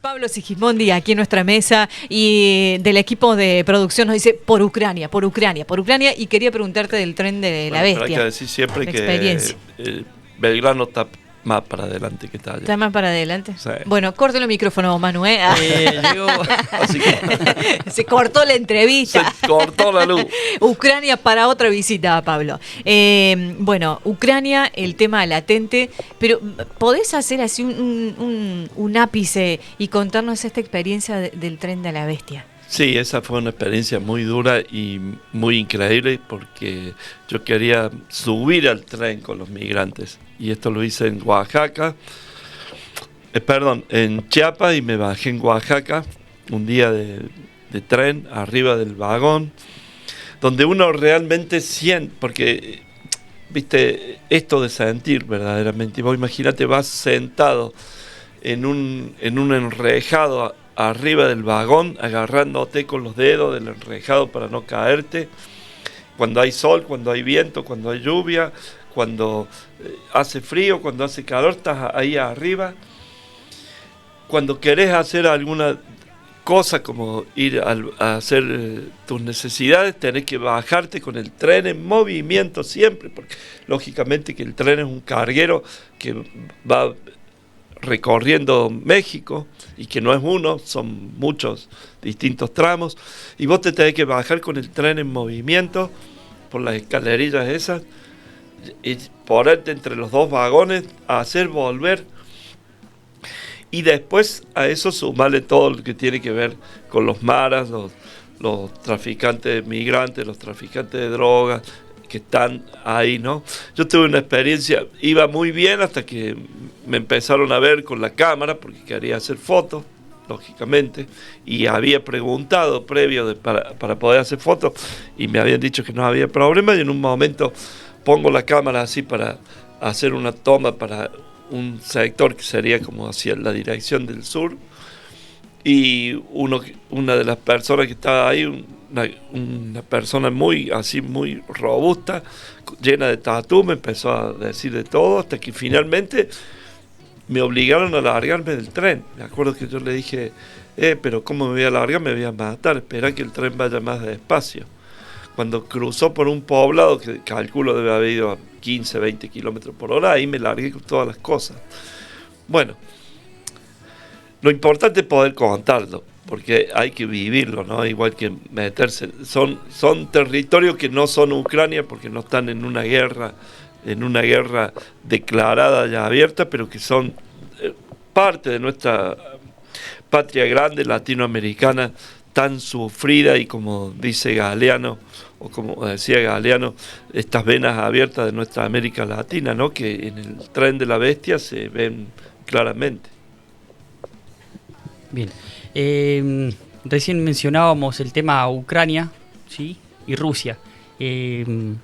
Pablo Sigismondi aquí en nuestra mesa y del equipo de producción nos dice por Ucrania, y quería preguntarte del tren de la bestia. Pero hay que decir siempre la que experiencia. Belgrano está más para adelante que Talleres. ¿Está más para adelante? Sí. Bueno, córtale el micrófono, Manu, ¿eh? Así que Se cortó la entrevista. se cortó la luz. Ucrania para otra visita, Pablo. Bueno, Ucrania, el tema latente, pero ¿podés hacer así un ápice y contarnos esta experiencia del tren de la bestia? Sí, esa fue una experiencia muy dura y muy increíble porque yo quería subir al tren con los migrantes y esto lo hice en Oaxaca, en Chiapas, y me bajé en Oaxaca un día de tren arriba del vagón donde uno realmente siente, porque viste esto de sentir verdaderamente, vos imagínate, vas sentado en un enrejado arriba del vagón, agarrándote con los dedos del enrejado para no caerte, cuando hay sol, cuando hay viento, cuando hay lluvia, cuando hace frío, cuando hace calor, estás ahí arriba. Cuando querés hacer alguna cosa como ir a hacer tus necesidades, tenés que bajarte con el tren en movimiento siempre, porque lógicamente que el tren es un carguero que va recorriendo México y que no es uno, son muchos distintos tramos, y vos te tenés que bajar con el tren en movimiento por las escalerillas esas y ponerte entre los dos vagones a hacer volver, y después a eso sumarle todo lo que tiene que ver con los maras, los traficantes de migrantes, los traficantes de drogas que están ahí, ¿no? Yo tuve una experiencia, iba muy bien hasta que me empezaron a ver con la cámara porque quería hacer fotos, lógicamente, y había preguntado previo para poder hacer fotos y me habían dicho que no había problema, y en un momento pongo la cámara así para hacer una toma para un sector que sería como hacia la dirección del sur, y una de las personas que estaba ahí, una persona muy robusta, llena de tatú, me empezó a decir de todo, hasta que finalmente me obligaron a largarme del tren. Me acuerdo que yo le dije, pero ¿cómo me voy a largar? Me voy a matar, espera que el tren vaya más despacio. Cuando cruzó por un poblado que calculo debe haber ido a 15, 20 kilómetros por hora, ahí me largué con todas las cosas. Bueno, lo importante es poder contarlo, porque hay que vivirlo, ¿no? Igual que meterse. Son territorios que no son Ucrania porque no están en una guerra declarada y abierta, pero que son parte de nuestra patria grande latinoamericana, tan sufrida, y como dice Galeano, o como decía Galeano, estas venas abiertas de nuestra América Latina, ¿no? Que en el tren de la bestia se ven claramente. Bien, recién mencionábamos el tema Ucrania, ¿sí? Y Rusia. ¿En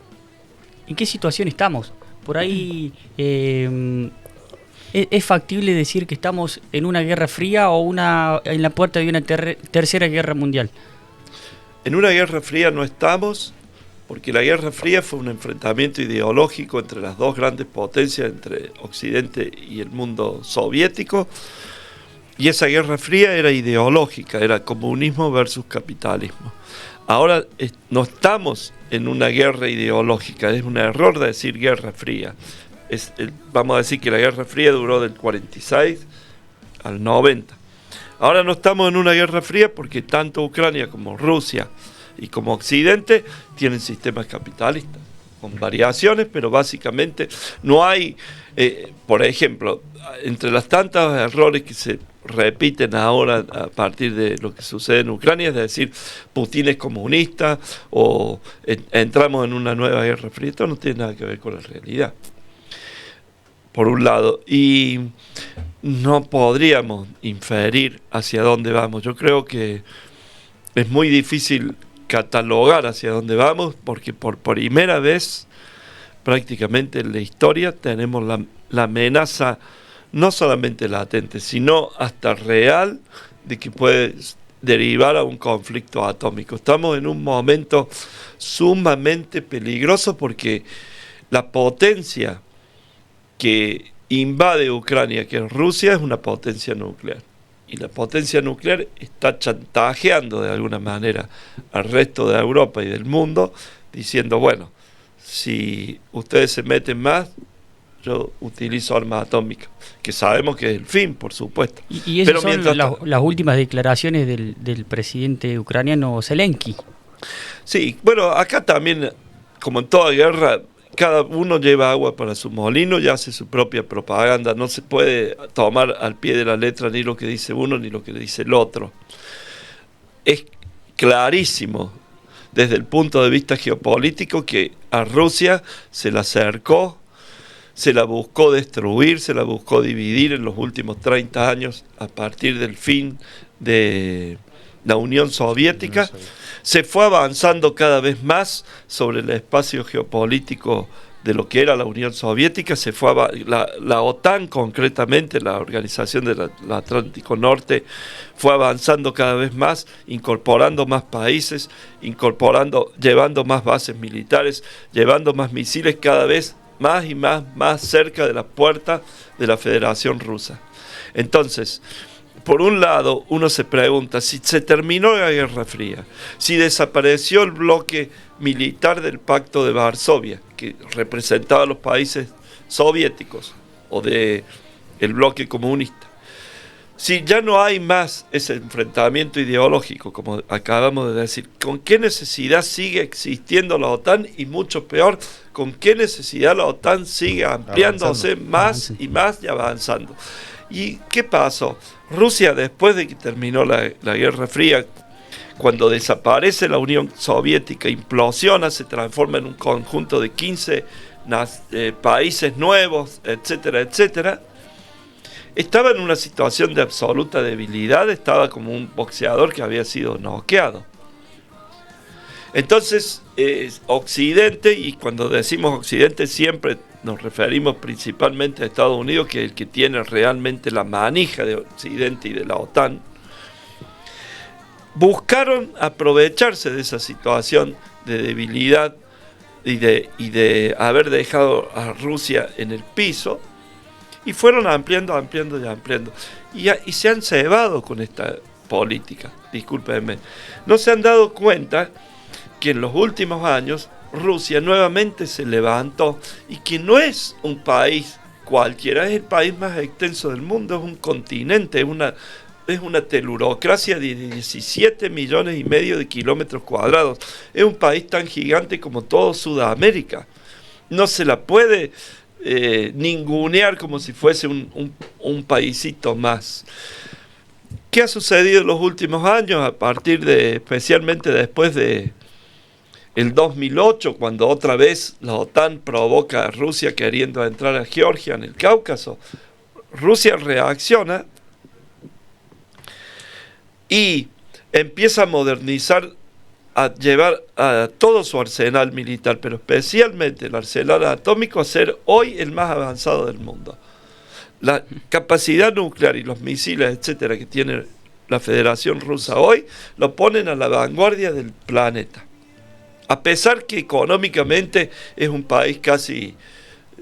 qué situación estamos? Por ahí, ¿es factible decir que estamos en una guerra fría o en la puerta de una tercera guerra mundial? En una guerra fría no estamos, porque la Guerra Fría fue un enfrentamiento ideológico entre las dos grandes potencias, entre Occidente y el mundo soviético, y esa Guerra Fría era ideológica, era comunismo versus capitalismo. Ahora no estamos en una guerra ideológica, es un error decir Guerra Fría. Vamos a decir que la Guerra Fría duró del 46 al 90. Ahora no estamos en una Guerra Fría porque tanto Ucrania como Rusia y como Occidente tienen sistemas capitalistas, con variaciones, pero básicamente no hay, por ejemplo, entre los tantos errores que se repiten ahora a partir de lo que sucede en Ucrania, es decir, Putin es comunista o entramos en una nueva guerra fría, esto no tiene nada que ver con la realidad, por un lado, y no podríamos inferir hacia dónde vamos. Yo creo que es muy difícil catalogar hacia dónde vamos, porque por primera vez prácticamente en la historia tenemos la amenaza no solamente latente, sino hasta real, de que puede derivar a un conflicto atómico. Estamos en un momento sumamente peligroso porque la potencia que invade Ucrania, que es Rusia, es una potencia nuclear. y la potencia nuclear está chantajeando de alguna manera al resto de Europa y del mundo, diciendo, bueno, si ustedes se meten más, yo utilizo armas atómicas, que sabemos que es el fin, por supuesto. Y esas son las últimas declaraciones del presidente ucraniano Zelensky. Sí, bueno, acá también, como en toda guerra, cada uno lleva agua para su molino y hace su propia propaganda. No se puede tomar al pie de la letra ni lo que dice uno ni lo que dice el otro. Es clarísimo desde el punto de vista geopolítico que a Rusia se la acercó, se la buscó destruir, se la buscó dividir en los últimos 30 años a partir del fin de la Unión Soviética. Se fue avanzando cada vez más sobre el espacio geopolítico de lo que era la Unión Soviética. La OTAN, concretamente, la Organización del Atlántico Norte, fue avanzando cada vez más, incorporando más países, llevando más bases militares, llevando más misiles, cada vez más y más cerca de la puerta de la Federación Rusa. Entonces, por un lado, uno se pregunta si se terminó la Guerra Fría, si desapareció el bloque militar del Pacto de Varsovia, que representaba a los países soviéticos o del bloque comunista. Si ya no hay más ese enfrentamiento ideológico, como acabamos de decir, ¿con qué necesidad sigue existiendo la OTAN? Y mucho peor, ¿con qué necesidad la OTAN sigue ampliándose más y más y avanzando? ¿Y qué pasó? Rusia, después de que terminó la Guerra Fría, cuando desaparece la Unión Soviética, implosiona, se transforma en un conjunto de 15 países nuevos, etcétera, etcétera, estaba en una situación de absoluta debilidad, estaba como un boxeador que había sido noqueado. Entonces, Occidente, y cuando decimos Occidente siempre nos referimos principalmente a Estados Unidos, que es el que tiene realmente la manija de Occidente y de la OTAN, buscaron aprovecharse de esa situación de debilidad y de haber dejado a Rusia en el piso, y fueron ampliando. Y se han cebado con esta política, discúlpenme. No se han dado cuenta que en los últimos años Rusia nuevamente se levantó y que no es un país cualquiera, es el país más extenso del mundo, es un continente, es una telurocracia de 17 millones y medio de kilómetros cuadrados. Es un país tan gigante como todo Sudamérica. No se la puede ningunear como si fuese un paísito más. ¿Qué ha sucedido en los últimos años? A partir especialmente después de el 2008, cuando otra vez la OTAN provoca a Rusia queriendo entrar a Georgia en el Cáucaso, Rusia reacciona y empieza a modernizar, a llevar a todo su arsenal militar, pero especialmente el arsenal atómico, a ser hoy el más avanzado del mundo. La capacidad nuclear y los misiles, etcétera, que tiene la Federación Rusa hoy, lo ponen a la vanguardia del planeta. A pesar que económicamente es un país casi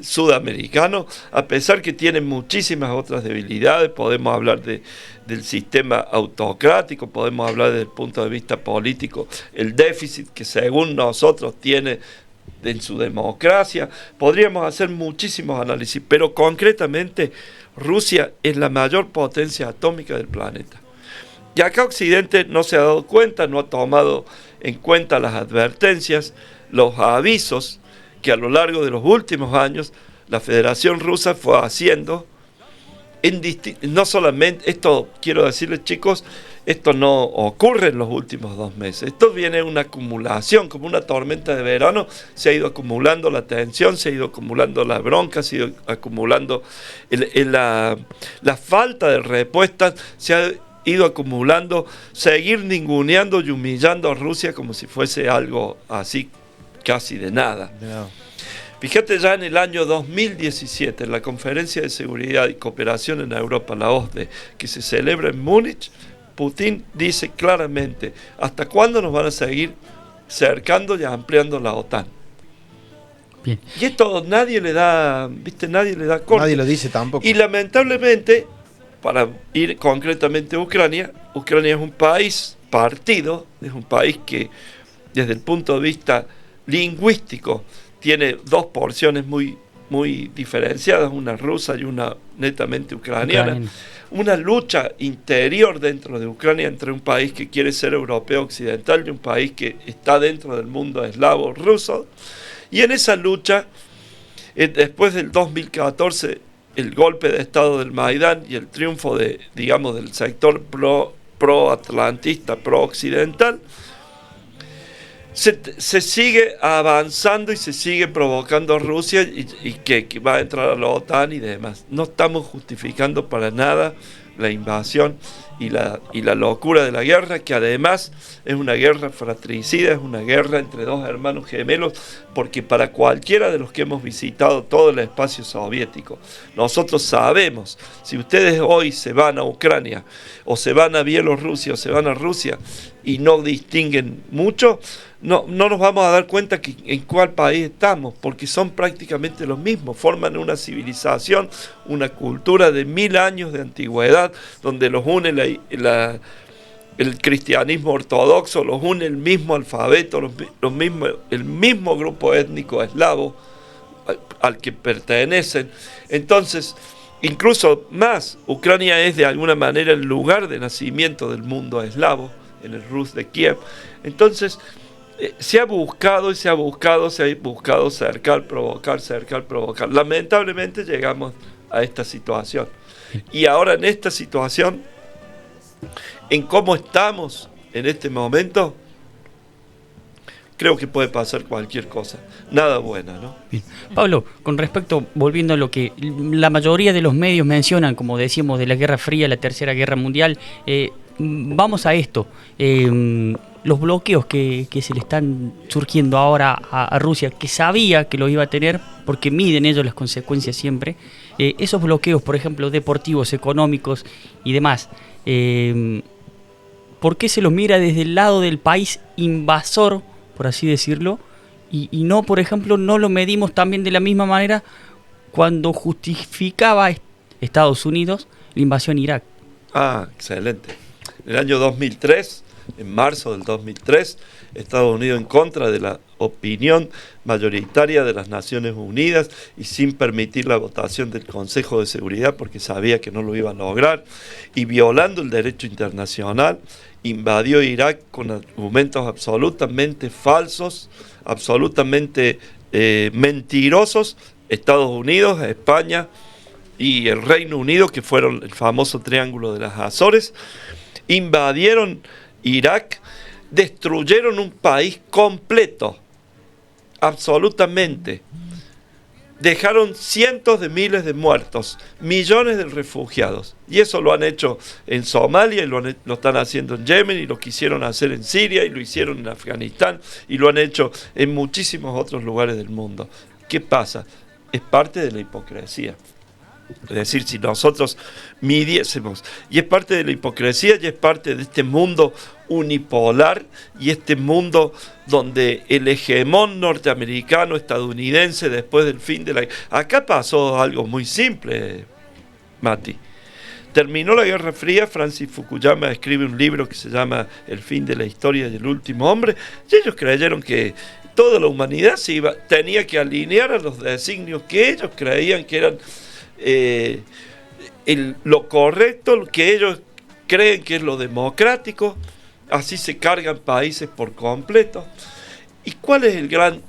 sudamericano, a pesar que tiene muchísimas otras debilidades, podemos hablar del sistema autocrático, podemos hablar desde el punto de vista político, el déficit que según nosotros tiene en su democracia, podríamos hacer muchísimos análisis, pero concretamente Rusia es la mayor potencia atómica del planeta. Y acá Occidente no se ha dado cuenta, no ha tomado en cuenta las advertencias, los avisos que a lo largo de los últimos años la Federación Rusa fue haciendo. No solamente, esto quiero decirles chicos, esto no ocurre en los últimos 2 meses, esto viene una acumulación, como una tormenta de verano, se ha ido acumulando la tensión, se ha ido acumulando la bronca, se ha ido acumulando la falta de respuestas, se ha ido acumulando, seguir ninguneando y humillando a Rusia como si fuese algo así casi de nada. No. Fíjate, ya en el año 2017, en la Conferencia de Seguridad y Cooperación en Europa, la OSDE, que se celebra en Múnich, Putin dice claramente, ¿hasta cuándo nos van a seguir cercando y ampliando la OTAN? Bien. Y esto nadie le da corte. Nadie lo dice tampoco. Y lamentablemente para ir concretamente a Ucrania, Ucrania es un país partido, es un país que desde el punto de vista lingüístico tiene dos porciones muy diferenciadas, una rusa y una netamente ucraniana. Una lucha interior dentro de Ucrania entre un país que quiere ser europeo occidental y un país que está dentro del mundo eslavo ruso. Y en esa lucha, después del 2014, el golpe de estado del Maidán y el triunfo del sector pro-atlantista, pro-occidental, se sigue avanzando y se sigue provocando a Rusia y que va a entrar a la OTAN y demás. No estamos justificando para nada la invasión y la locura de la guerra, que además es una guerra fratricida, es una guerra entre dos hermanos gemelos, porque para cualquiera de los que hemos visitado todo el espacio soviético, nosotros sabemos, si ustedes hoy se van a Ucrania, o se van a Bielorrusia, o se van a Rusia, y no distinguen mucho, no nos vamos a dar cuenta en cuál país estamos, porque son prácticamente los mismos, forman una civilización, una cultura de 1000 años de antigüedad, donde los une el cristianismo ortodoxo, los une el mismo alfabeto, el mismo grupo étnico eslavo al que pertenecen. Entonces, incluso más, Ucrania es de alguna manera el lugar de nacimiento del mundo eslavo, en el Rus de Kiev. Entonces, se ha buscado cercar, provocar. Lamentablemente llegamos a esta situación. Y ahora en esta situación, en cómo estamos en este momento, creo que puede pasar cualquier cosa. Nada buena, ¿no? Bien. Pablo, con respecto, volviendo a lo que la mayoría de los medios mencionan, como decíamos, de la Guerra Fría, la Tercera Guerra Mundial, vamos a esto. Los bloqueos que se le están surgiendo ahora a Rusia, que sabía que lo iba a tener, porque miden ellos las consecuencias siempre, esos bloqueos, por ejemplo, deportivos, económicos y demás, ¿por qué se los mira desde el lado del país invasor, por así decirlo, y no, por ejemplo, no lo medimos también de la misma manera cuando justificaba Estados Unidos la invasión a Irak? Ah, excelente. En el año 2003, en marzo del 2003, Estados Unidos, en contra de la opinión mayoritaria de las Naciones Unidas y sin permitir la votación del Consejo de Seguridad porque sabía que no lo iba a lograr, y violando el derecho internacional, invadió Irak con argumentos absolutamente falsos, absolutamente mentirosos. Estados Unidos, España y el Reino Unido, que fueron el famoso Triángulo de las Azores, invadieron Irak, destruyeron un país completo, absolutamente. Dejaron cientos de miles de muertos, millones de refugiados. Y eso lo han hecho en Somalia, y lo están haciendo en Yemen, y lo quisieron hacer en Siria, y lo hicieron en Afganistán, y lo han hecho en muchísimos otros lugares del mundo. ¿Qué pasa? Es parte de la hipocresía. Es decir, si nosotros midiésemos, y es parte de la hipocresía y es parte de este mundo unipolar y este mundo donde el hegemón norteamericano, estadounidense, después del fin de la... Acá pasó algo muy simple, Mati. Terminó la Guerra Fría, Francis Fukuyama escribe un libro que se llama El fin de la historia y el último hombre, y ellos creyeron que toda la humanidad tenía que alinear a los designios que ellos creían que eran lo correcto, lo que ellos creen que es lo democrático. Así se cargan países por completo. ¿Y cuál es el gran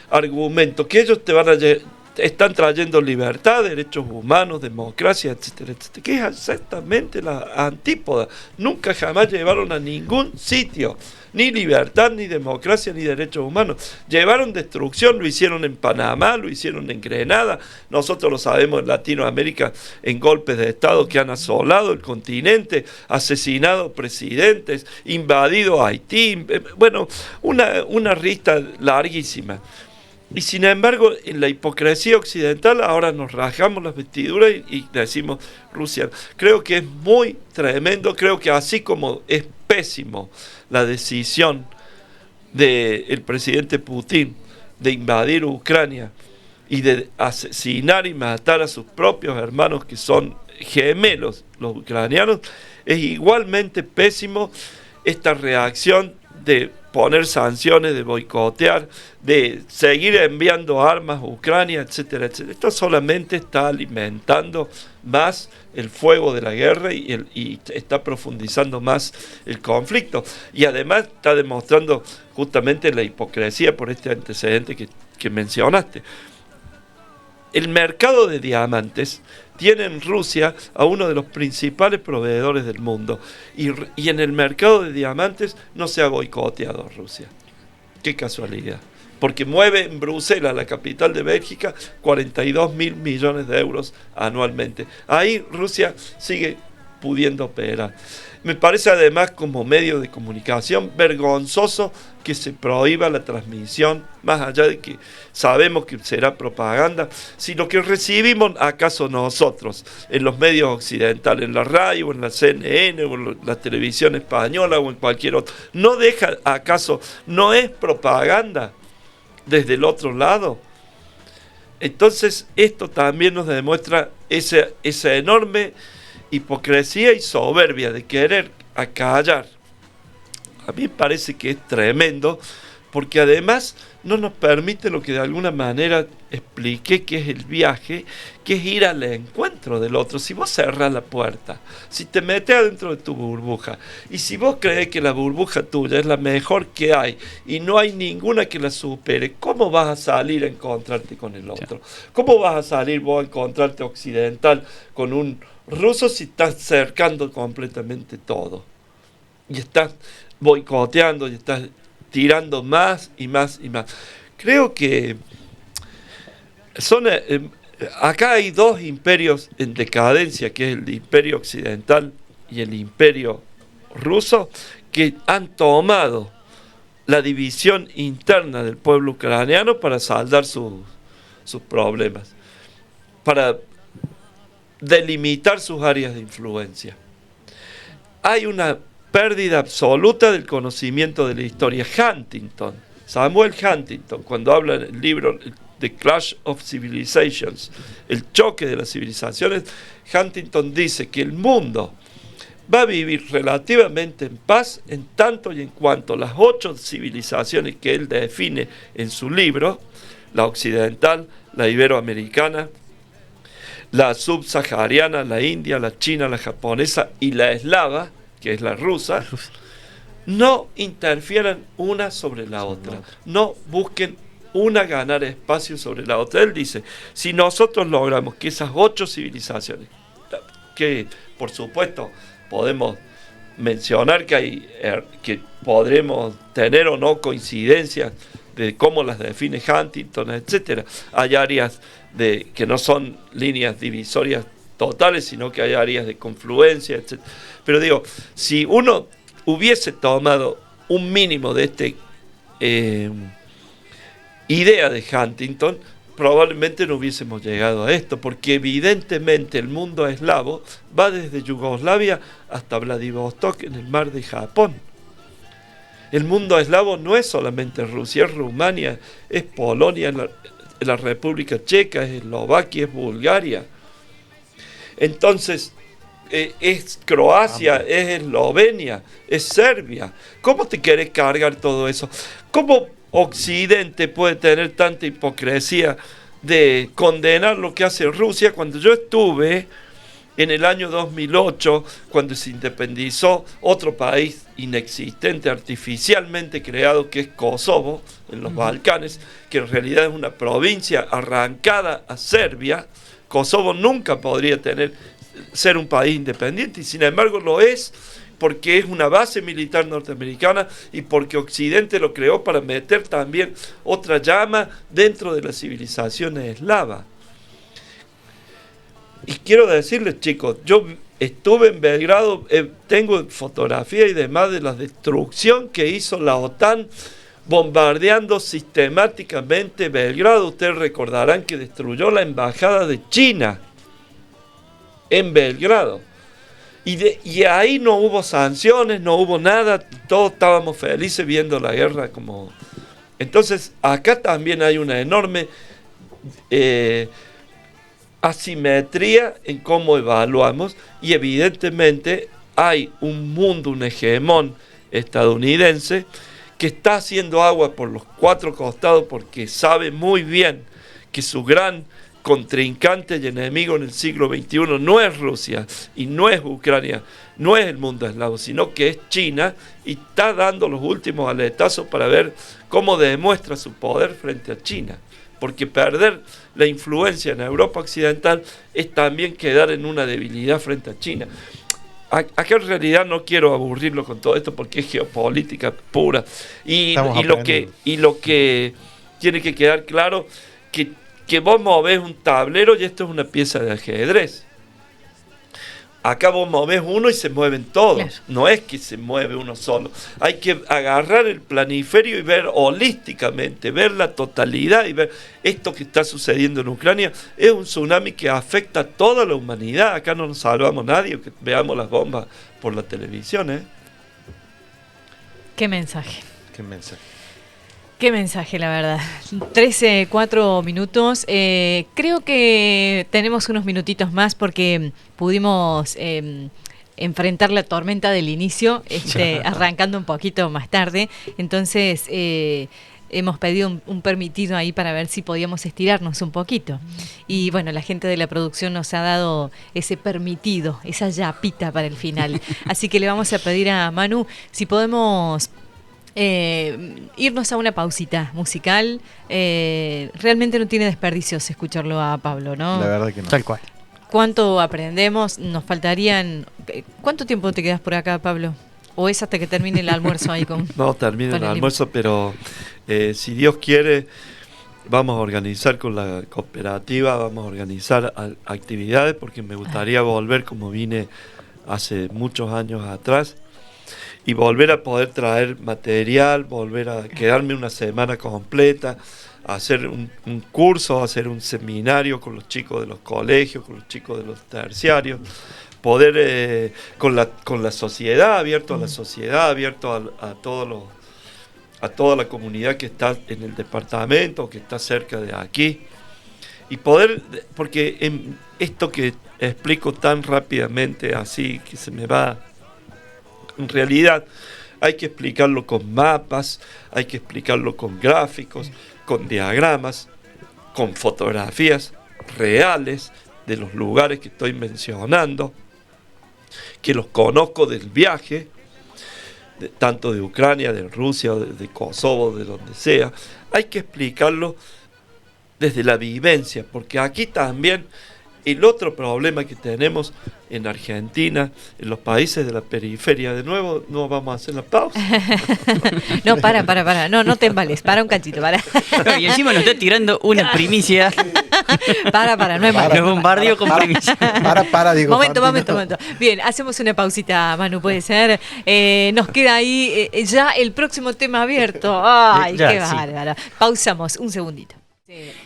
argumento? Que ellos están trayendo libertad, derechos humanos, democracia, etcétera, etcétera, que es exactamente la antípoda. Nunca jamás llevaron a ningún sitio ni libertad, ni democracia, ni derechos humanos. Llevaron destrucción, lo hicieron en Panamá, lo hicieron en Grenada, nosotros lo sabemos en Latinoamérica, en golpes de Estado que han asolado el continente, asesinado presidentes, invadido Haití, bueno, una lista larguísima. Y sin embargo, en la hipocresía occidental ahora nos rasgamos las vestiduras y decimos Rusia. Creo que es muy tremendo, creo que así como es pésimo la decisión del presidente Putin de invadir Ucrania y de asesinar y matar a sus propios hermanos que son gemelos, los ucranianos, es igualmente pésimo esta reacción de poner sanciones, de boicotear, de seguir enviando armas a Ucrania, etcétera, etcétera. Esto solamente está alimentando más el fuego de la guerra y está profundizando más el conflicto. Y además está demostrando justamente la hipocresía por este antecedente que mencionaste. El mercado de diamantes tiene en Rusia a uno de los principales proveedores del mundo. Y en el mercado de diamantes no se ha boicoteado Rusia. Qué casualidad. Porque mueve en Bruselas, la capital de Bélgica, 42.000 millones de euros anualmente. Ahí Rusia sigue pudiendo operar. Me parece además, como medio de comunicación, vergonzoso que se prohíba la transmisión, más allá de que sabemos que será propaganda, si lo que recibimos acaso nosotros en los medios occidentales, en la radio, en la CNN, o en la televisión española o en cualquier otro, ¿no deja acaso, no es propaganda desde el otro lado? Entonces esto también nos demuestra esa enorme hipocresía y soberbia de querer acallar. A mí me parece que es tremendo, porque además no nos permite lo que de alguna manera expliqué que es el viaje, que es ir al encuentro del otro. Si vos cerrás la puerta, si te metes adentro de tu burbuja, y si vos crees que la burbuja tuya es la mejor que hay, y no hay ninguna que la supere, ¿cómo vas a salir a encontrarte con el otro? ¿Cómo vas a salir vos a encontrarte occidental con un ruso si estás cercando completamente todo? Y estás boicoteando y estás tirando más y más y más. Creo que acá hay dos imperios en decadencia, que es el imperio occidental y el imperio ruso, que han tomado la división interna del pueblo ucraniano para saldar sus problemas, para delimitar sus áreas de influencia. Hay una pérdida absoluta del conocimiento de la historia. Huntington, Samuel Huntington, cuando habla en el libro The Clash of Civilizations, el choque de las civilizaciones, Huntington dice que el mundo va a vivir relativamente en paz en tanto y en cuanto las 8 civilizaciones que él define en su libro, la occidental, la iberoamericana, la subsahariana, la india, la china, la japonesa y la eslava, que es la rusa, no interfieran una sobre la otra, no busquen una ganar espacio sobre la otra. Él dice, si nosotros logramos que esas 8 civilizaciones, que por supuesto podemos mencionar que podremos tener o no coincidencias de cómo las define Huntington, etcétera, hay áreas que no son líneas divisorias totales, sino que hay áreas de confluencia, etc. Pero digo, si uno hubiese tomado un mínimo de esta idea de Huntington, probablemente no hubiésemos llegado a esto, porque evidentemente el mundo eslavo va desde Yugoslavia hasta Vladivostok en el mar de Japón. El mundo eslavo no es solamente Rusia, es Rumania, es Polonia, es la República Checa, es Eslovaquia, es Bulgaria. Entonces, es Croacia, es Eslovenia, es Serbia. ¿Cómo te querés cargar todo eso? ¿Cómo Occidente puede tener tanta hipocresía de condenar lo que hace Rusia? Cuando yo estuve en el año 2008, cuando se independizó otro país inexistente, artificialmente creado, que es Kosovo, en los Balcanes, que en realidad es una provincia arrancada a Serbia. Kosovo nunca podría ser un país independiente, y sin embargo lo es, porque es una base militar norteamericana y porque Occidente lo creó para meter también otra llama dentro de las civilizaciones eslavas. Y quiero decirles, chicos, yo estuve en Belgrado, tengo fotografía y demás de la destrucción que hizo la OTAN bombardeando sistemáticamente Belgrado. Ustedes recordarán que destruyó la embajada de China en Belgrado. Y ahí no hubo sanciones, no hubo nada, todos estábamos felices viendo la guerra como... Entonces, acá también hay una enorme asimetría en cómo evaluamos, y evidentemente hay un mundo, un hegemón estadounidense que está haciendo agua por los cuatro costados porque sabe muy bien que su gran contrincante y enemigo en el siglo XXI no es Rusia y no es Ucrania, no es el mundo eslavo, sino que es China, y está dando los últimos aletazos para ver cómo demuestra su poder frente a China. Porque perder la influencia en Europa Occidental es también quedar en una debilidad frente a China. Acá en realidad no quiero aburrirlo con todo esto porque es geopolítica pura. Y lo que tiene que quedar claro que vos movés un tablero y esto es una pieza de ajedrez. Acá vos movés uno y se mueven todos. Claro. No es que se mueve uno solo. Hay que agarrar el planiferio y ver holísticamente, ver la totalidad y ver esto que está sucediendo en Ucrania. Es un tsunami que afecta a toda la humanidad. Acá no nos salvamos nadie, que veamos las bombas por la televisión, ¿eh? Qué mensaje. Qué mensaje. Qué mensaje, la verdad. 13, 4 minutos. Creo que tenemos unos minutitos más porque pudimos enfrentar la tormenta del inicio, arrancando un poquito más tarde. Entonces, hemos pedido un permitido ahí para ver si podíamos estirarnos un poquito. Y bueno, la gente de la producción nos ha dado ese permitido, esa yapita para el final. Así que le vamos a pedir a Manu si podemos irnos a una pausita musical. Realmente no tiene desperdicios escucharlo a Pablo, ¿no? La verdad que no. Tal cual. ¿Cuánto aprendemos? Nos faltarían... ¿Cuánto tiempo te quedas por acá, Pablo? ¿O es hasta que termine el almuerzo ahí con...? No, termina el almuerzo, pero si Dios quiere, vamos a organizar con la cooperativa, vamos a organizar actividades, porque me gustaría volver como vine hace muchos años atrás, y volver a poder traer material, volver a quedarme una semana completa, hacer un curso, hacer un seminario con los chicos de los colegios, con los chicos de los terciarios, poder con la sociedad, abierto a la sociedad, abierto a toda la comunidad que está en el departamento, que está cerca de aquí, y poder, porque en esto que explico tan rápidamente, así que se me va. En realidad hay que explicarlo con mapas, hay que explicarlo con gráficos, con diagramas, con fotografías reales de los lugares que estoy mencionando, que los conozco del viaje, tanto de Ucrania, de Rusia, de Kosovo, de donde sea. Hay que explicarlo desde la vivencia, porque aquí también el otro problema que tenemos en Argentina, en los países de la periferia, de nuevo, no vamos a hacer la pausa. No, para, no te embales, para un cachito, para. No, y encima nos está tirando una primicia. Para, no es malo. Nos bombardeó con primicia. Digo. Momento. Bien, hacemos una pausita, Manu, puede ser. Nos queda ahí ya el próximo tema abierto. Ay, ya, qué bárbaro. Pausamos un segundito.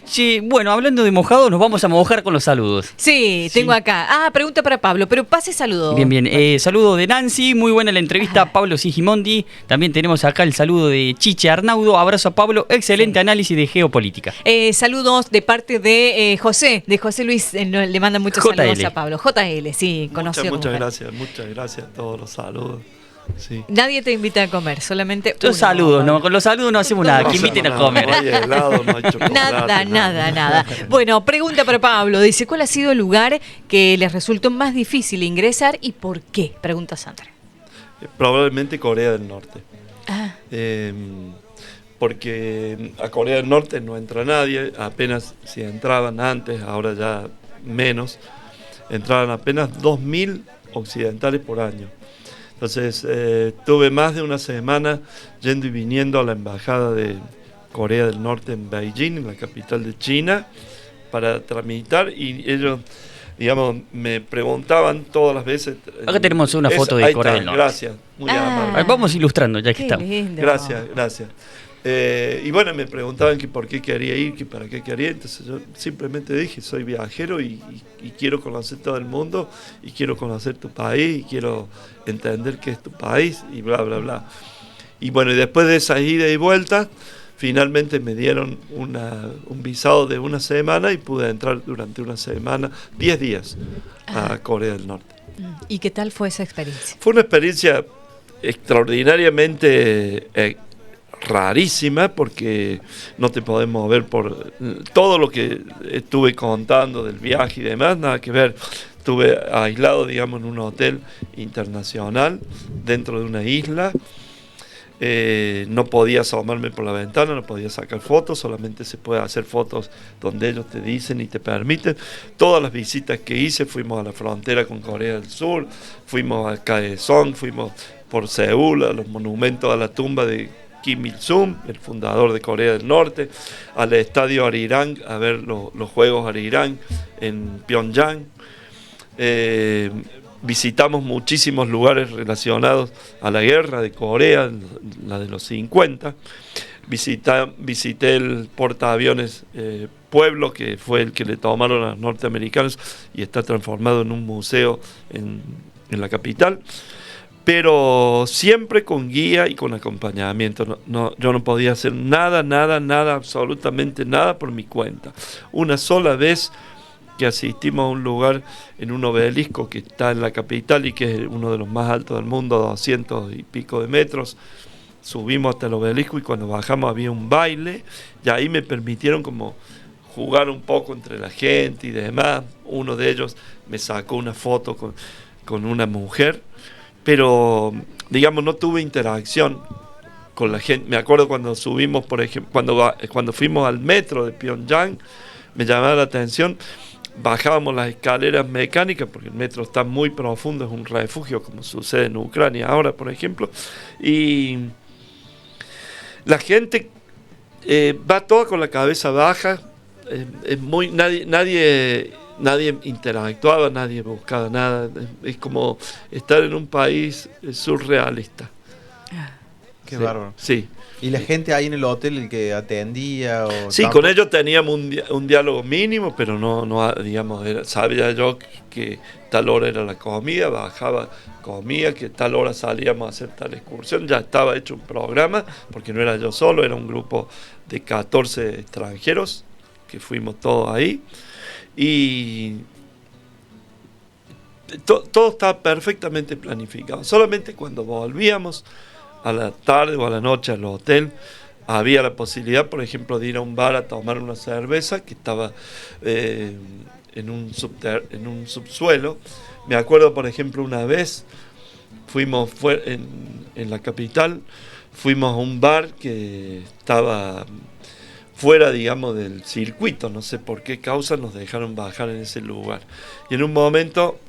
Sí, bueno, hablando de mojado, nos vamos a mojar con los saludos. Sí, tengo acá. Pregunta para Pablo, pero pase saludo. Bien. Saludo de Nancy, muy buena la entrevista a Pablo Sigimondi. También tenemos acá el saludo de Chiche Arnaudo. Abrazo a Pablo, excelente análisis de geopolítica. Saludos de parte de José Luis, le manda muchos saludos a Pablo. JL, sí, conocido. Muchas gracias a todos los saludos. Sí. Nadie te invita a comer, solamente los saludos, no, con los saludos no hacemos nada, que inviten a comer. No hay helado, no hay chocolate, nada. Bueno, pregunta para Pablo, dice, ¿cuál ha sido el lugar que les resultó más difícil ingresar y por qué? Pregunta Sandra. Probablemente Corea del Norte. Porque a Corea del Norte no entra nadie, apenas si entraban antes, ahora ya menos, entraban apenas 2.000 occidentales por año. Entonces, tuve más de una semana yendo y viniendo a la embajada de Corea del Norte en Beijing, en la capital de China, para tramitar, y ellos, digamos, me preguntaban todas las veces. Acá tenemos una foto de Corea del Norte. Gracias, muy amable. Vamos ilustrando ya que estamos. Lindo. Gracias. Y bueno, me preguntaban que por qué quería ir, que para qué quería, entonces yo simplemente dije, soy viajero y quiero conocer todo el mundo, y quiero conocer tu país, y quiero entender qué es tu país, y bla, bla, bla. Y bueno, y después de esa ida y vuelta, finalmente me dieron un visado de una semana y pude entrar durante una semana, 10 días, a Corea del Norte. ¿Y qué tal fue esa experiencia? Fue una experiencia extraordinariamente rarísima, porque no te podés mover por todo lo que estuve contando del viaje y demás, nada que ver. Estuve aislado, digamos, en un hotel internacional dentro de una isla. No podía asomarme por la ventana, no podía sacar fotos, solamente se puede hacer fotos donde ellos te dicen y te permiten. Todas las visitas que hice, fuimos a la frontera con Corea del Sur, fuimos a Kaesong, fuimos por Seúl, a los monumentos, a la tumba de Kim Il-sung, el fundador de Corea del Norte, al estadio Arirang, a ver los Juegos Arirang en Pyongyang. Visitamos muchísimos lugares relacionados a la guerra de Corea, la de los 50. Visité el portaaviones Pueblo, que fue el que le tomaron a los norteamericanos y está transformado en un museo en la capital. Pero siempre con guía y con acompañamiento. Yo no podía hacer nada, absolutamente nada por mi cuenta. Una sola vez que asistimos a un lugar en un obelisco que está en la capital y que es uno de los más altos del mundo, 200 y pico de metros. Subimos hasta el obelisco y cuando bajamos había un baile y ahí me permitieron como jugar un poco entre la gente y demás. Uno de ellos me sacó una foto con una mujer, pero digamos no tuve interacción con la gente. Me acuerdo cuando subimos, por ejemplo, cuando fuimos al metro de Pyongyang, me llamaba la atención. Bajábamos las escaleras mecánicas porque el metro está muy profundo, es un refugio como sucede en Ucrania ahora, por ejemplo, y la gente va toda con la cabeza baja, nadie interactuaba, nadie buscaba nada, es como estar en un país surrealista. Qué bárbaro. Sí. ¿Y la gente ahí en el hotel, el que atendía? Sí, con ellos teníamos un diálogo mínimo, pero no digamos, sabía yo que tal hora era la comida, bajaba, comía, que tal hora salíamos a hacer tal excursión, ya estaba hecho un programa, porque no era yo solo, era un grupo de 14 extranjeros, que fuimos todos ahí, y todo estaba perfectamente planificado. Solamente cuando volvíamos a la tarde o a la noche al hotel, había la posibilidad, por ejemplo, de ir a un bar a tomar una cerveza que estaba en un subsuelo. Me acuerdo, por ejemplo, una vez fuimos en la capital, fuimos a un bar que estaba fuera, digamos, del circuito, no sé por qué causa nos dejaron bajar en ese lugar. Y en un momento,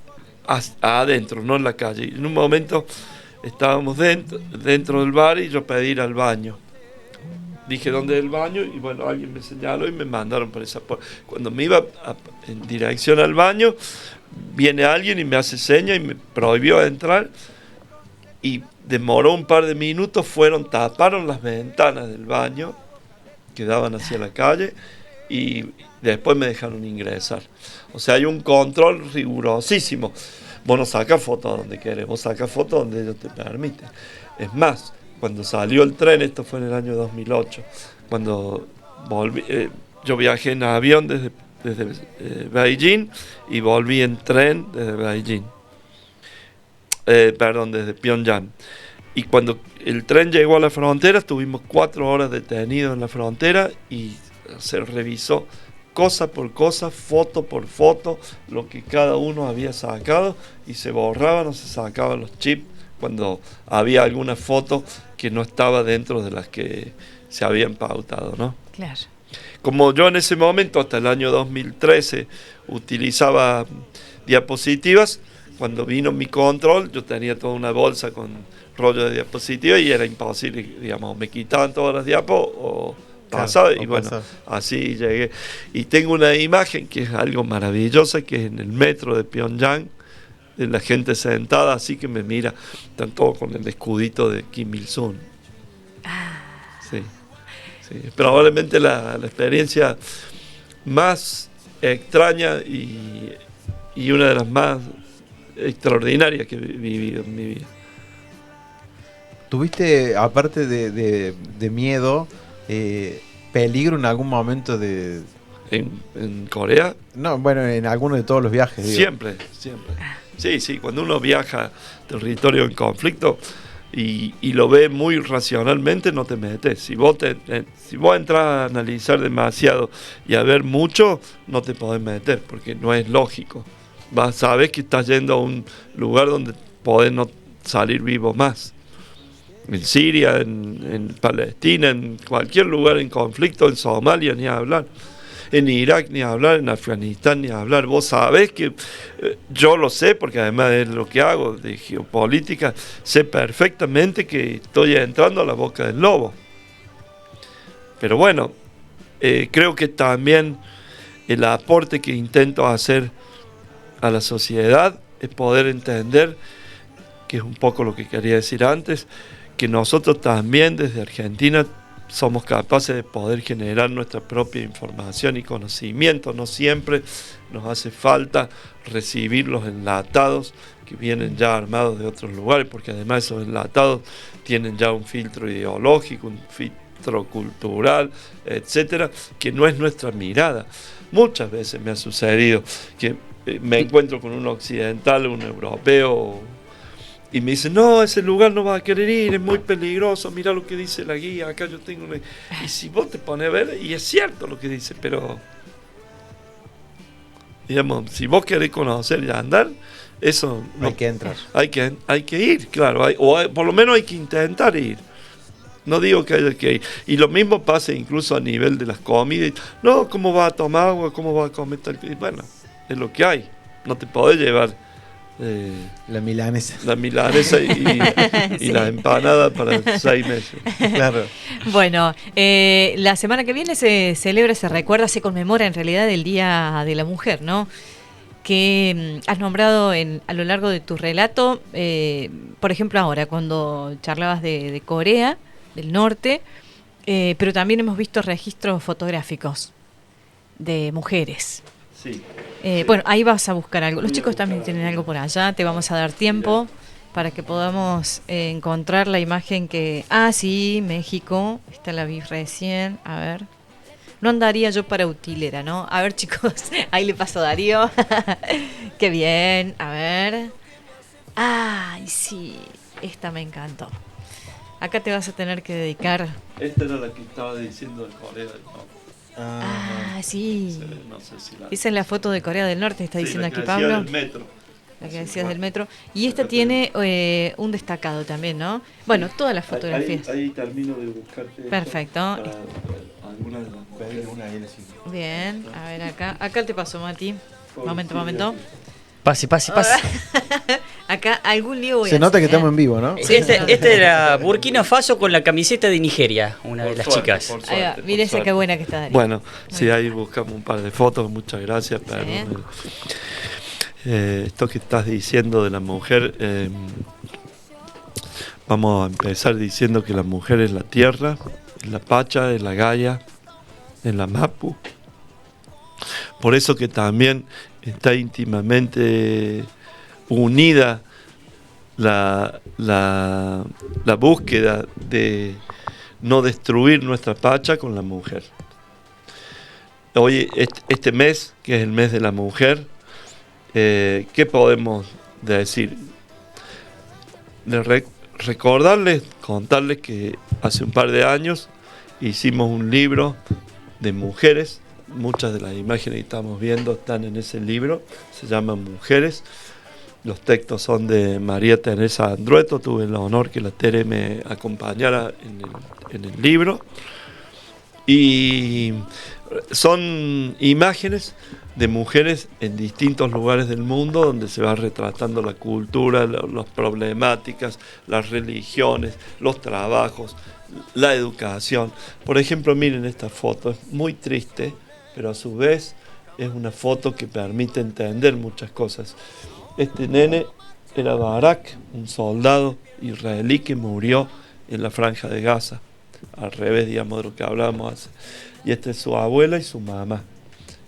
adentro, no en la calle, en un momento estábamos dentro del bar y yo pedí ir al baño. Dije, ¿dónde es el baño? Y bueno, alguien me señaló y me mandaron por esa puerta. Cuando me iba en dirección al baño, viene alguien y me hace seña y me prohibió entrar. Y demoró un par de minutos, taparon las ventanas del baño que daban hacia la calle y después me dejaron ingresar. O sea, hay un control rigurosísimo. Vos no sacas fotos donde querés, vos sacas fotos donde ellos te permiten. Es más, cuando salió el tren, esto fue en el año 2008, cuando volví, yo viajé en avión desde Beijing y volví en tren desde Beijing. Desde Pyongyang. Y cuando el tren llegó a la frontera, estuvimos 4 horas detenidos en la frontera y se revisó cosa por cosa, foto por foto, lo que cada uno había sacado y se borraban o se sacaban los chips cuando había alguna foto que no estaba dentro de las que se habían pautado, ¿no? Claro. Como yo en ese momento, hasta el año 2013, utilizaba diapositivas, cuando vino mi control, yo tenía toda una bolsa con rollo de diapositivas y era imposible, digamos, me quitaban todas las diapos o pasaba, y bueno, así llegué. Y tengo una imagen que es algo maravillosa, que es en el metro de Pyongyang, de la gente sentada así que me mira, están todos con el escudito de Kim Il-sung. Sí, sí. Probablemente la experiencia más extraña y una de las más extraordinarias que he vivido en mi vida. ¿Tuviste, aparte de miedo, ¿Peligro en algún momento de...? En Corea, No, bueno, en alguno de todos los viajes, digo. siempre. Sí, cuando uno viaja a territorio en conflicto y lo ve muy racionalmente, no te metes. Si vos entras a analizar demasiado y a ver mucho, no te podés meter, porque no es lógico. Sabés que estás yendo a un lugar donde podés no salir vivo más. En Siria, en Palestina, en cualquier lugar en conflicto, en Somalia, ni hablar. En Irak ni hablar, en Afganistán ni hablar. Vos sabés que yo lo sé, porque además es lo que hago de geopolítica, sé perfectamente que estoy entrando a la boca del lobo. Pero bueno, creo que también el aporte que intento hacer a la sociedad es poder entender, que es un poco lo que quería decir antes, que nosotros también desde Argentina somos capaces de poder generar nuestra propia información y conocimiento. No siempre nos hace falta recibir los enlatados que vienen ya armados de otros lugares, porque además esos enlatados tienen ya un filtro ideológico, un filtro cultural, etcétera, que no es nuestra mirada. Muchas veces me ha sucedido que me encuentro con un occidental, un europeo, y me dice, no, ese lugar no va a querer ir, es muy peligroso, mira lo que dice la guía, acá yo tengo una... Y si vos te pones a ver, y es cierto lo que dice, pero... Digamos, si vos querés conocer y andar, eso... No, Hay que entrar. Hay que ir, claro, por lo menos hay que intentar ir. No digo que haya que ir. Y lo mismo pasa incluso a nivel de las comidas. No, ¿cómo va a tomar agua? ¿Cómo va a comer tal? Bueno, es lo que hay. No te podés llevar... La milanesa. La milanesa y Sí. la empanada para 6 meses. Claro. Bueno, la semana que viene se celebra, se recuerda, se conmemora en realidad el Día de la Mujer, ¿no? Que has nombrado a lo largo de tu relato, por ejemplo ahora, cuando charlabas de Corea del Norte, pero también hemos visto registros fotográficos de mujeres. Sí. Bueno, ahí vas a buscar algo. Los chicos también tienen algo por allá, te vamos a dar tiempo para que podamos encontrar la imagen que... Ah, sí, México, esta la vi recién, a ver. No andaría yo para utilera, ¿no? A ver, chicos, ahí le paso a Darío. Qué bien, a ver. Ay, sí, esta me encantó. Acá te vas a tener que dedicar... Esta era la que estaba diciendo de Corea del Norte. Ah, sí. No sé si la... Esa es la foto de Corea del Norte, está Sí, diciendo la que aquí decía Pablo. del metro. La que decías del metro. Y esta tiene un destacado también, ¿no? Bueno, todas las fotografías. Ahí termino de buscarte. esto Perfecto. para algunas de las mujeres. Bien, a ver acá. Acá te paso, Mati. Momento. Pase. Acá algún lío voy a Se nota hacer, que estamos en vivo, ¿no? Sí, Este era Burkina Faso con la camiseta de Nigeria, una de Por las suerte, chicas. por Ahí va, suerte, mire por esa suerte. qué buena que está Darío. Bueno, sí, bien. ahí buscamos un par de fotos, muchas gracias. Perdón. Esto que estás diciendo de la mujer, vamos a empezar diciendo que la mujer es la tierra, es la Pacha, es la Gaia, es la Mapu. Por eso que también está íntimamente unida la búsqueda de no destruir nuestra Pacha con la mujer. Hoy, este mes, que es el mes de la mujer, ¿qué podemos decir? Recordarles, contarles que hace un par de años hicimos un libro de mujeres. Muchas de las imágenes que estamos viendo están en ese libro, se llama Mujeres. Los textos son de María Teresa Andrueto, tuve el honor que la Tere me acompañara en el libro. Y son imágenes de mujeres en distintos lugares del mundo donde se va retratando la cultura, las problemáticas, las religiones, los trabajos, la educación. Por ejemplo, miren esta foto, es muy triste, pero a su vez es una foto que permite entender muchas cosas. Este nene era Barak, un soldado israelí que murió en la Franja de Gaza, al revés, digamos, de lo que hablábamos hace. Y esta es su abuela y su mamá.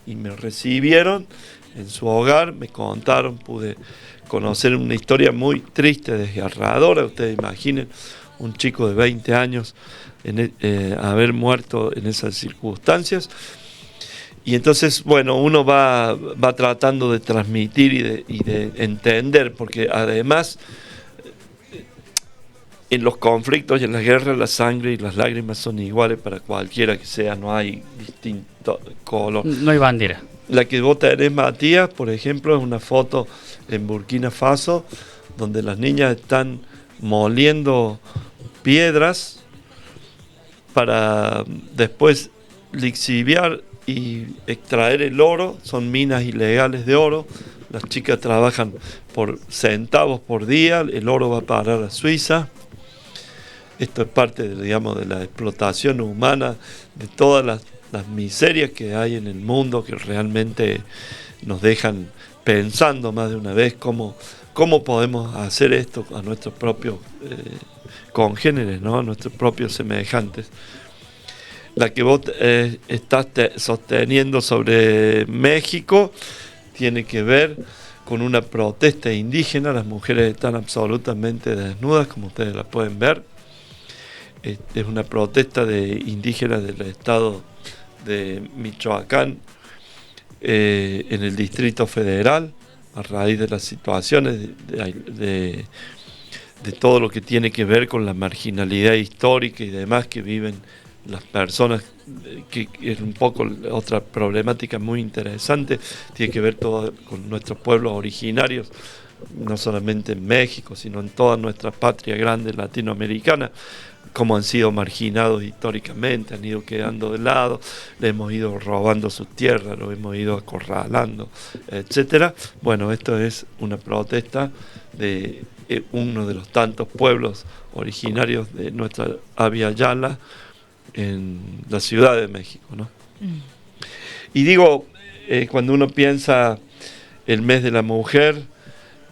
Y me recibieron en su hogar, me contaron, pude conocer una historia muy triste, desgarradora. Ustedes imaginen un chico de 20 años haber muerto en esas circunstancias. Y entonces, bueno, uno va tratando de transmitir y de entender, porque además en los conflictos y en las guerras la sangre y las lágrimas son iguales para cualquiera que sea, no hay distinto color. No hay bandera. La que vos tenés, Matías, por ejemplo, es una foto en Burkina Faso, donde las niñas están moliendo piedras para después lixiviar y extraer el oro. Son minas ilegales de oro. Las chicas trabajan por centavos por día, el oro va a parar a Suiza. Esto es parte, de la explotación humana, de todas las miserias que hay en el mundo, que realmente nos dejan pensando más de una vez cómo podemos hacer esto a nuestros propios congéneres, ¿no? A nuestros propios semejantes. La que vos estás sosteniendo sobre México tiene que ver con una protesta indígena. Las mujeres están absolutamente desnudas, como ustedes la pueden ver. Es una protesta de indígenas del estado de Michoacán, en el Distrito Federal, a raíz de las situaciones de todo lo que tiene que ver con la marginalidad histórica y demás que viven las personas, que es un poco otra problemática muy interesante, tiene que ver todo con nuestros pueblos originarios, no solamente en México, sino en toda nuestra patria grande latinoamericana, cómo han sido marginados históricamente, han ido quedando de lado, le hemos ido robando sus tierras, lo hemos ido acorralando, etcétera. Bueno, esto es una protesta de uno de los tantos pueblos originarios de nuestra Abya Yala en la Ciudad de México, ¿no? Y digo, cuando uno piensa el mes de la mujer,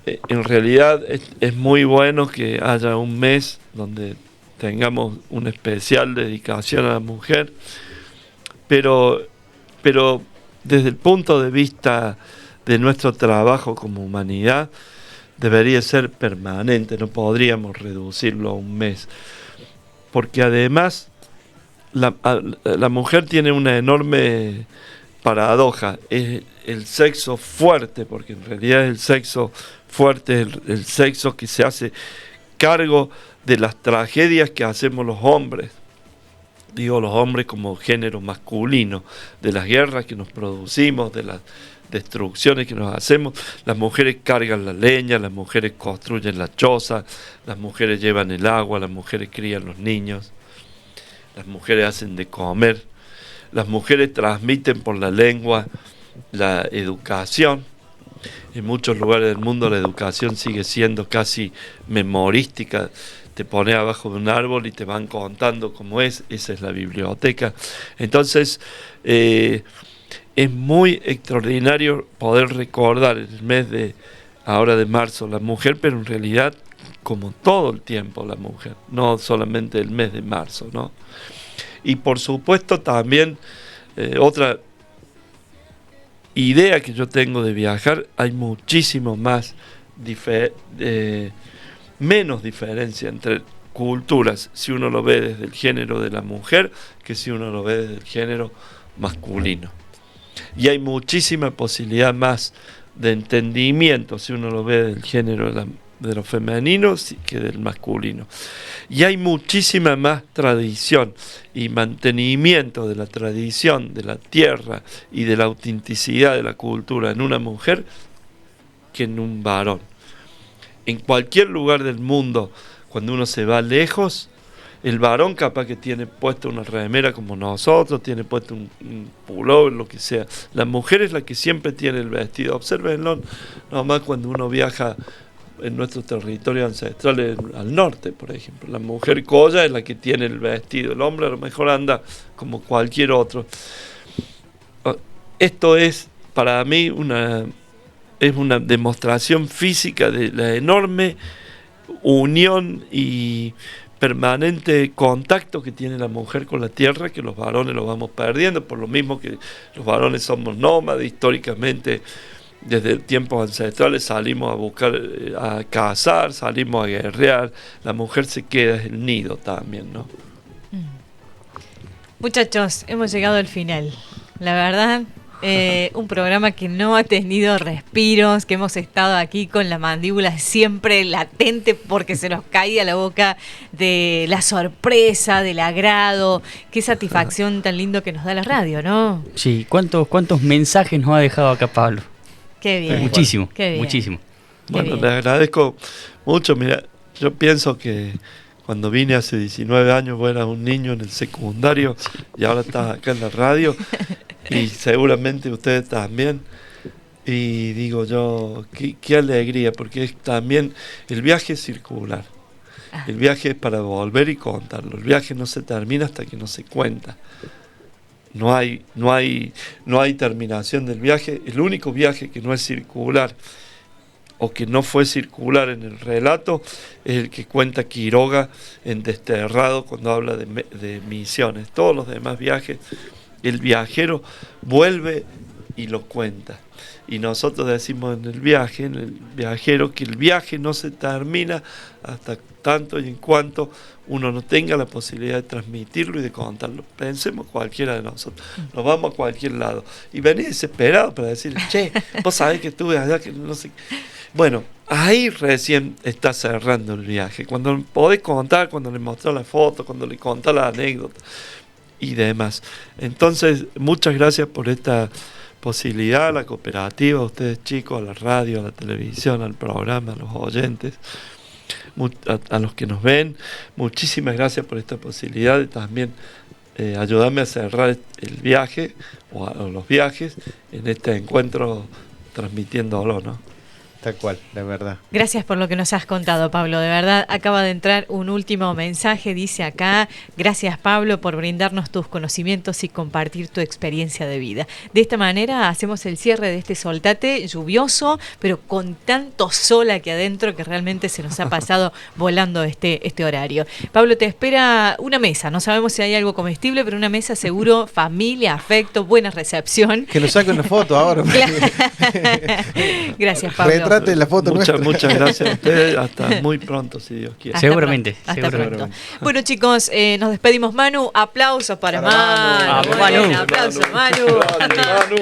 en realidad es muy bueno que haya un mes donde tengamos una especial dedicación a la mujer, pero desde el punto de vista de nuestro trabajo como humanidad, debería ser permanente, no podríamos reducirlo a un mes, porque además la mujer tiene una enorme paradoja, es el sexo fuerte, porque en realidad el sexo fuerte es el sexo que se hace cargo de las tragedias que hacemos los hombres. Digo los hombres como género masculino, de las guerras que nos producimos, de las destrucciones que nos hacemos. Las mujeres cargan la leña, las mujeres construyen la choza, las mujeres llevan el agua, las mujeres crían los niños, las mujeres hacen de comer, las mujeres transmiten por la lengua la educación. En muchos lugares del mundo la educación sigue siendo casi memorística. Te pones abajo de un árbol y te van contando cómo es. Esa es la biblioteca. Entonces, es muy extraordinario poder recordar el mes ahora de marzo la mujer, pero en realidad como todo el tiempo la mujer, no solamente el mes de marzo, ¿no? Y por supuesto también otra idea que yo tengo de viajar, hay muchísimo más menos diferencia entre culturas si uno lo ve desde el género de la mujer que si uno lo ve desde el género masculino. Y hay muchísima posibilidad más de entendimiento si uno lo ve del género de lo femenino que del masculino. Y hay muchísima más tradición y mantenimiento de la tradición, de la tierra y de la autenticidad de la cultura en una mujer que en un varón. En cualquier lugar del mundo, cuando uno se va lejos, el varón capaz que tiene puesto una remera como nosotros, tiene puesto un pullover, lo que sea. La mujer es la que siempre tiene el vestido. Obsérvenlo nomás cuando uno viaja en nuestros territorios ancestrales al norte, por ejemplo. La mujer colla es la que tiene el vestido. El hombre a lo mejor anda como cualquier otro. Esto es, para mí, una demostración física de la enorme unión y permanente contacto que tiene la mujer con la tierra, que los varones lo vamos perdiendo, por lo mismo que los varones somos nómadas, históricamente desde tiempos ancestrales salimos a buscar, a cazar, salimos a guerrear. La mujer se queda en el nido también, ¿no? Muchachos, hemos llegado al final. La verdad, un programa que no ha tenido respiros, que hemos estado aquí con la mandíbula siempre latente porque se nos caía la boca de la sorpresa, del agrado. Qué satisfacción tan lindo que nos da la radio, ¿no? Sí, ¿cuántos mensajes nos ha dejado acá Pablo? Qué bien. Muchísimo, Qué bien. muchísimo. Bueno, bien. le agradezco mucho. Mira, yo pienso que cuando vine hace 19 años, vos eras un niño en el secundario y ahora estás acá en la radio y seguramente ustedes también. Y digo yo, qué alegría, porque es también el viaje es circular. El viaje es para volver y contarlo. El viaje no se termina hasta que no se cuenta. No hay terminación del viaje. El único viaje que no es circular o que no fue circular en el relato es el que cuenta Quiroga en Desterrado cuando habla de misiones. Todos los demás viajes, el viajero vuelve y lo cuenta. Y nosotros decimos en el viajero, que el viaje no se termina hasta tanto y en cuanto uno no tenga la posibilidad de transmitirlo y de contarlo. Pensemos cualquiera de nosotros, nos vamos a cualquier lado y venís desesperado para decir, che, vos sabés que estuve allá, que no sé. Bueno, ahí recién está cerrando el viaje, cuando podés contar, cuando le mostrás la foto, cuando le contás la anécdota y demás. Entonces, muchas gracias por esta posibilidad, a la cooperativa, a ustedes chicos, a la radio, a la televisión, al programa, a los oyentes, a los que nos ven. Muchísimas gracias por esta posibilidad de también ayudarme a cerrar el viaje o los viajes en este encuentro transmitiéndolo, ¿no? Tal cual, la verdad. Gracias por lo que nos has contado, Pablo. De verdad, acaba de entrar un último mensaje, dice acá: gracias, Pablo, por brindarnos tus conocimientos y compartir tu experiencia de vida. De esta manera hacemos el cierre de este Soltate lluvioso, pero con tanto sol aquí adentro que realmente se nos ha pasado volando este horario. Pablo, te espera una mesa. No sabemos si hay algo comestible, pero una mesa seguro, familia, afecto, buena recepción. Que nos saquen una foto ahora. Gracias, Pablo. Retrate la foto nuestra. Muchas gracias a ustedes. Hasta muy pronto, si Dios quiere. Hasta Seguramente, pronto, hasta seguramente. pronto. Bueno, chicos, nos despedimos. Manu, aplausos para Para Manu. Manu. Muy Manu. bien, aplausos, Manu. Grande, Manu.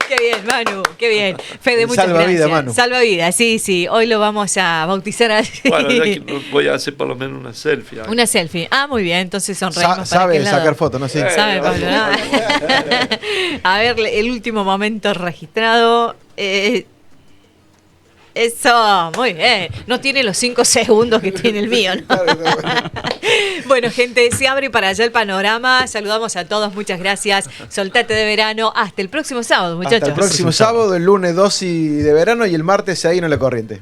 Qué bien, Manu, qué bien. Fede, muchas Salvavidas, gracias. Manu. Salvavidas, sí. Hoy lo vamos a bautizar así. Bueno, ya que voy a hacer por lo menos una selfie. ahora. Una selfie. Ah, muy bien, entonces sonreímos para Sabe aquel lado. sacar fotos, ¿no? Sí. Sabe, Pablo, ¿no? A ver, el último momento registrado. Eso, muy bien. No tiene los 5 segundos que tiene el mío, ¿no? Bueno, gente, se abre para allá el panorama. Saludamos a todos, muchas gracias. Soltate de verano. Hasta el próximo sábado, muchachos. Hasta el próximo sábado, el lunes 2 de verano y el martes ahí en La Corriente.